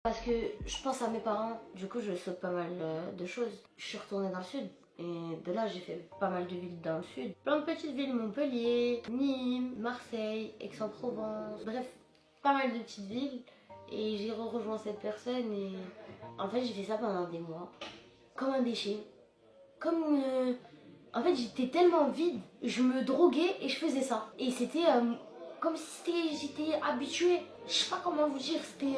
Parce que je pense à mes parents, du coup je saute pas mal de choses. Je suis retournée dans le sud. Et de là, j'ai fait pas mal de villes dans le sud. Plein de petites villes, Montpellier, Nîmes, Marseille, Aix-en-Provence. Bref, pas mal de petites villes. Et j'ai rejoint cette personne et en fait, j'ai fait ça pendant des mois. Comme un déchet. Comme... En fait, j'étais tellement vide, je me droguais et je faisais ça. Et c'était comme si j'étais habituée. Je sais pas comment vous dire, c'était...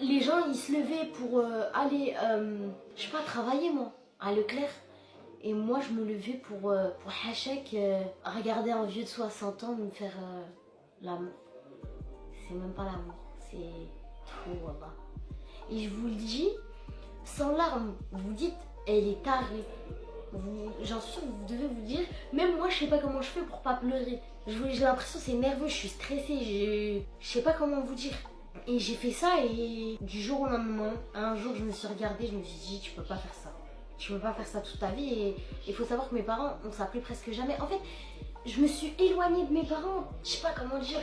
les gens, ils se levaient pour aller, je sais pas, travailler moi, à Leclerc. Et moi, je me levais pour Hachek, regarder un vieux de 60 ans me faire l'amour. C'est même pas l'amour, c'est tout, voilà. Et je vous le dis, sans larmes, vous dites, elle est tarée. J'en suis sûre que vous devez vous dire, même moi, je sais pas comment je fais pour pas pleurer. J'ai l'impression que c'est nerveux, je suis stressée, je sais pas comment vous dire. Et j'ai fait ça et du jour au lendemain, un jour, je me suis regardée, je me suis dit, tu peux pas faire ça. Tu peux pas faire ça toute ta vie et il faut savoir que mes parents, on s'appelait presque jamais. En fait, je me suis éloignée de mes parents. Je sais pas comment dire.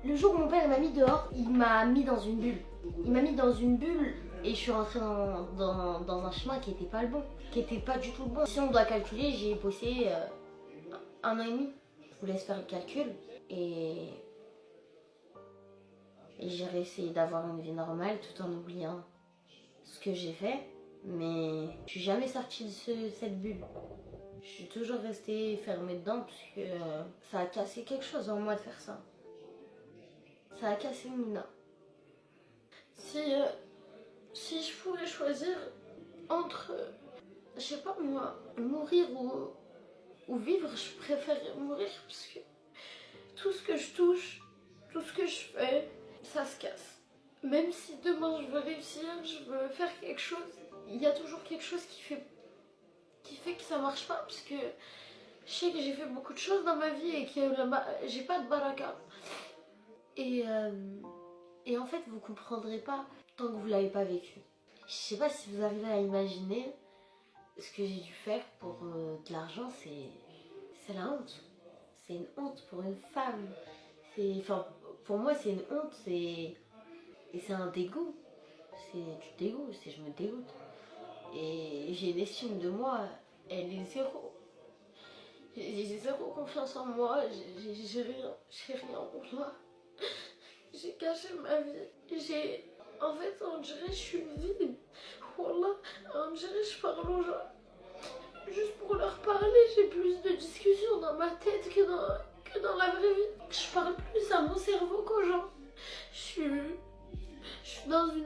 Le jour où mon père m'a mis dehors, il m'a mis dans une bulle. Il m'a mis dans une bulle et je suis rentrée dans un chemin qui était pas le bon. Qui était pas du tout le bon. Si on doit calculer, j'ai bossé 1 an et demi. Je vous laisse faire le calcul. Et j'ai essayé d'avoir une vie normale tout en oubliant ce que j'ai fait. Mais je suis jamais sortie de cette bulle. Je suis toujours restée fermée dedans parce que ça a cassé quelque chose en moi de faire ça. Ça a cassé Mina. Si je pouvais choisir entre, je sais pas moi, mourir ou vivre, je préférerais mourir parce que tout ce que je touche, tout ce que je fais, ça se casse. Même si demain je veux réussir, je veux faire quelque chose, il y a toujours quelque chose qui fait que ça marche pas parce que je sais que j'ai fait beaucoup de choses dans ma vie et que j'ai pas de baraka. Et en fait, vous comprendrez pas tant que vous l'avez pas vécu. Je sais pas si vous arrivez à imaginer ce que j'ai dû faire pour de l'argent, c'est la honte. C'est une honte pour une femme. Enfin, pour moi, c'est une honte, et c'est un dégoût. C'est du dégoût, je me dégoûte. Et j'ai une estime de moi, elle est zéro. J'ai zéro confiance en moi, j'ai rien pour moi. J'ai caché ma vie. En fait, on dirait que je suis vide. Wallah, on dirait que je parle aux gens. Juste pour leur parler, j'ai plus de discussions dans ma tête que dans la vraie vie. Je parle plus à mon cerveau qu'aux gens. Je suis dans une